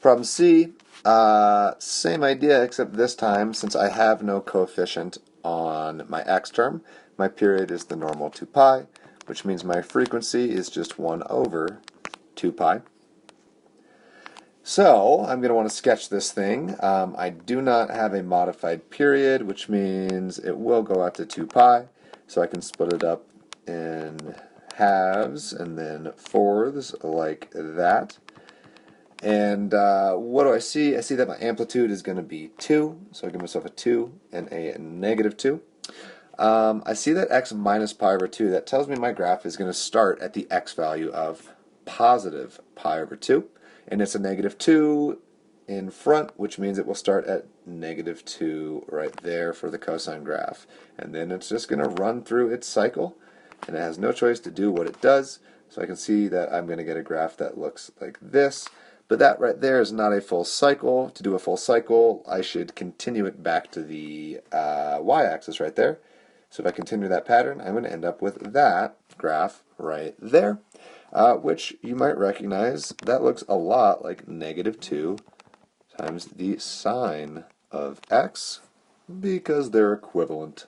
Problem C, same idea, except this time, since I have no coefficient on my x term, my period is the normal 2 pi, which means my frequency is just 1 over 2 pi. So I'm going to want to sketch this thing. I do not have a modified period, which means it will go out to 2 pi. So I can split it up in halves and then fourths like that. And what do I see? I see that my amplitude is going to be 2, so I give myself a 2 and a negative 2. I see that x minus pi over 2. That tells me my graph is going to start at the x value of positive pi over 2. And it's a negative 2 in front, which means it will start at negative 2 right there for the cosine graph. And then it's just going to run through its cycle, and it has no choice to do what it does. So I can see that I'm going to get a graph that looks like this. But that right there is not a full cycle. To do a full cycle, I should continue it back to the y-axis right there. So if I continue that pattern, I'm going to end up with that graph right there, which you might recognize. That looks a lot like negative 2 times the sine of x, because they're equivalent.